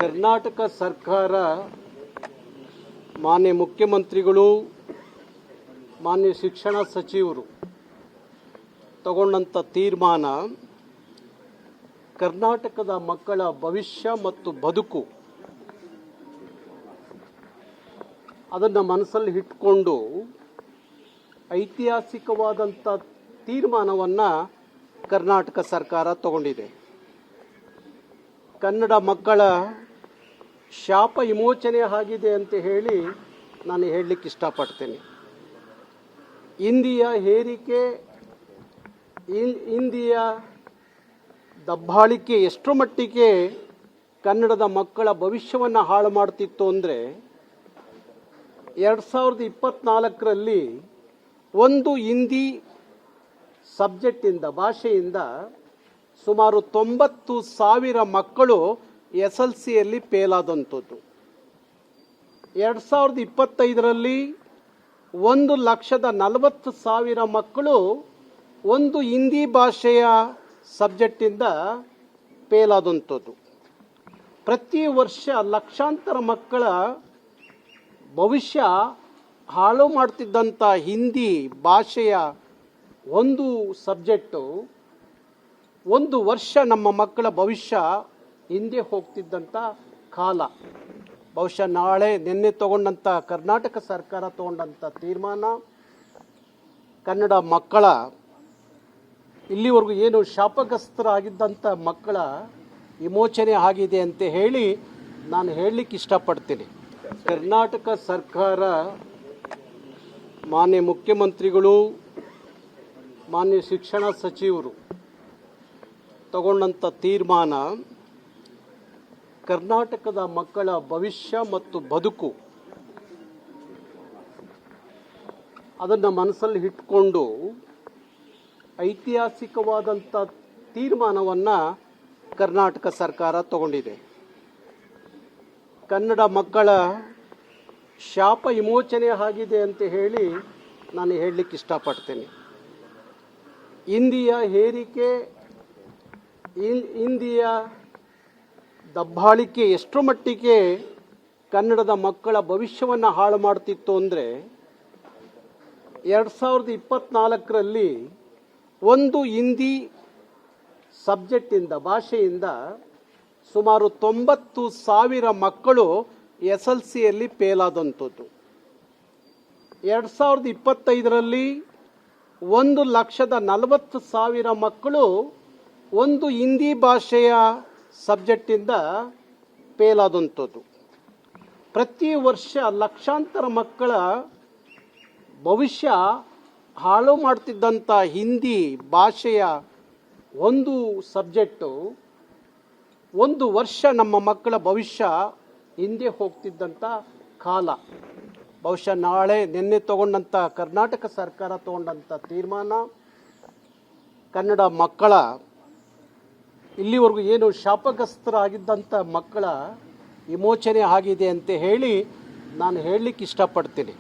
ಕರ್ನಾಟಕ ಸರ್ಕಾರ ಮಾನ್ಯ ಮುಖ್ಯಮಂತ್ರಿಗಳು ಮಾನ್ಯ ಶಿಕ್ಷಣ ಸಚಿವರು ತಗೊಂಡಂತ ತೀರ್ಮಾನ ಕರ್ನಾಟಕದ ಮಕ್ಕಳ ಭವಿಷ್ಯ ಮತ್ತು ಬದುಕು ಅದನ್ನು ಮನಸ್ಸಲ್ಲಿ ಇಟ್ಟುಕೊಂಡು ಐತಿಹಾಸಿಕವಾದಂಥ ತೀರ್ಮಾನವನ್ನು ಕರ್ನಾಟಕ ಸರ್ಕಾರ ತಗೊಂಡಿದೆ. ಕನ್ನಡ ಮಕ್ಕಳ ಶಾಪ ವಿಮೋಚನೆ ಆಗಿದೆ ಅಂತ ಹೇಳಿ ನಾನು ಹೇಳಲಿಕ್ಕೆ ಇಷ್ಟಪಡ್ತೇನೆ. ಹಿಂದಿಯ ಹೇರಿಕೆ, ಹಿಂದಿಯ ದಬ್ಬಾಳಿಕೆ ಎಷ್ಟರ ಮಟ್ಟಿಗೆ ಕನ್ನಡದ ಮಕ್ಕಳ ಭವಿಷ್ಯವನ್ನು ಹಾಳು ಮಾಡ್ತಿತ್ತು ಅಂದರೆ 2024ರಲ್ಲಿ ಒಂದು ಹಿಂದಿ ಸಬ್ಜೆಕ್ಟಿಂದ ಭಾಷೆಯಿಂದ ಸುಮಾರು 90,000 ಮಕ್ಕಳು SLCಯಲ್ಲಿ ಫೇಲ್ ಆದಂಥದ್ದು. 2025ರಲ್ಲಿ 1,40,000 ಮಕ್ಕಳು ಒಂದು ಹಿಂದಿ ಭಾಷೆಯ ಸಬ್ಜೆಕ್ಟಿಂದ ಫೇಲ್ ಆದಂಥದ್ದು. ಪ್ರತಿ ವರ್ಷ ಲಕ್ಷಾಂತರ ಮಕ್ಕಳ ಭವಿಷ್ಯ ಹಾಳು ಮಾಡ್ತಿದ್ದಂಥ ಹಿಂದಿ ಭಾಷೆಯ ಒಂದು ಸಬ್ಜೆಕ್ಟು ಒಂದು ವರ್ಷ ನಮ್ಮ ಮಕ್ಕಳ ಭವಿಷ್ಯ ಹಿಂದೆ ಹೋಗ್ತಿದ್ದಂಥ ಕಾಲ. ಬಹುಶಃ ನಿನ್ನೆ ತಗೊಂಡಂಥ ಕರ್ನಾಟಕ ಸರ್ಕಾರ ತಗೊಂಡಂಥ ತೀರ್ಮಾನ ಕನ್ನಡ ಮಕ್ಕಳ ಇಲ್ಲಿವರೆಗೂ ಏನು ಶಾಪಗ್ರಸ್ತರಾಗಿದ್ದಂಥ ಮಕ್ಕಳ ವಿಮೋಚನೆ ಆಗಿದೆ ಅಂತ ಹೇಳಿ ನಾನು ಹೇಳಲಿಕ್ಕೆ ಇಷ್ಟಪಡ್ತೀನಿ. ಕರ್ನಾಟಕ ಸರ್ಕಾರ ಮಾನ್ಯ ಮುಖ್ಯಮಂತ್ರಿಗಳು ಮಾನ್ಯ ಶಿಕ್ಷಣ ಸಚಿವರು ತಗೊಂಡಂಥ ತೀರ್ಮಾನ ಕರ್ನಾಟಕದ ಮಕ್ಕಳ ಭವಿಷ್ಯ ಮತ್ತು ಬದುಕು ಅದನ್ನು ಮನಸ್ಸಲ್ಲಿ ಇಟ್ಟುಕೊಂಡು ಐತಿಹಾಸಿಕವಾದಂಥ ತೀರ್ಮಾನವನ್ನು ಕರ್ನಾಟಕ ಸರ್ಕಾರ ತಗೊಂಡಿದೆ. ಕನ್ನಡ ಮಕ್ಕಳ ಶಾಪ ವಿಮೋಚನೆ ಆಗಿದೆ ಅಂತ ಹೇಳಿ ನಾನು ಹೇಳಲಿಕ್ಕೆ ಇಷ್ಟಪಡ್ತೇನೆ. ಹಿಂದಿಯ ಹೇರಿಕೆ, ಹಿಂದಿಯ ದಬ್ಬಾಳಿಕೆ ಎಷ್ಟರ ಮಟ್ಟಿಗೆ ಕನ್ನಡದ ಮಕ್ಕಳ ಭವಿಷ್ಯವನ್ನು ಹಾಳು ಮಾಡ್ತಿತ್ತು ಅಂದರೆ 2024ರಲ್ಲಿ ಒಂದು ಹಿಂದಿ ಸಬ್ಜೆಕ್ಟಿಂದ ಭಾಷೆಯಿಂದ ಸುಮಾರು 90,000 ಮಕ್ಕಳು SLCಯಲ್ಲಿ ಫೇಲ್ ಆದಂಥದ್ದು. 2025ರಲ್ಲಿ 1,40,000 ಮಕ್ಕಳು ಒಂದು ಹಿಂದಿ ಭಾಷೆಯ ಸಬ್ಜೆಕ್ಟಿಂದ ಫೇಲ್ ಆದಂಥದ್ದು. ಪ್ರತಿ ವರ್ಷ ಲಕ್ಷಾಂತರ ಮಕ್ಕಳ ಭವಿಷ್ಯ ಹಾಳು ಮಾಡ್ತಿದ್ದಂಥ ಹಿಂದಿ ಭಾಷೆಯ ಒಂದು ಸಬ್ಜೆಕ್ಟು ಒಂದು ವರ್ಷ ನಮ್ಮ ಮಕ್ಕಳ ಭವಿಷ್ಯ ಹಿಂದೆ ಹೋಗ್ತಿದ್ದಂಥ ಕಾಲ. ಬಹುಶಃ ನಿನ್ನೆ ತಗೊಂಡಂಥ ಕರ್ನಾಟಕ ಸರ್ಕಾರ ತಗೊಂಡಂಥ ತೀರ್ಮಾನ ಕನ್ನಡ ಮಕ್ಕಳ ಇಲ್ಲಿವರೆಗೂ ಏನು ಶಾಪಗ್ರಸ್ತರಾಗಿದ್ದಂಥ ಮಕ್ಕಳ ವಿಮೋಚನೆ ಆಗಿದೆ ಅಂತ ಹೇಳಿ ನಾನು ಹೇಳಲಿಕ್ಕೆ ಇಷ್ಟಪಡ್ತೀನಿ.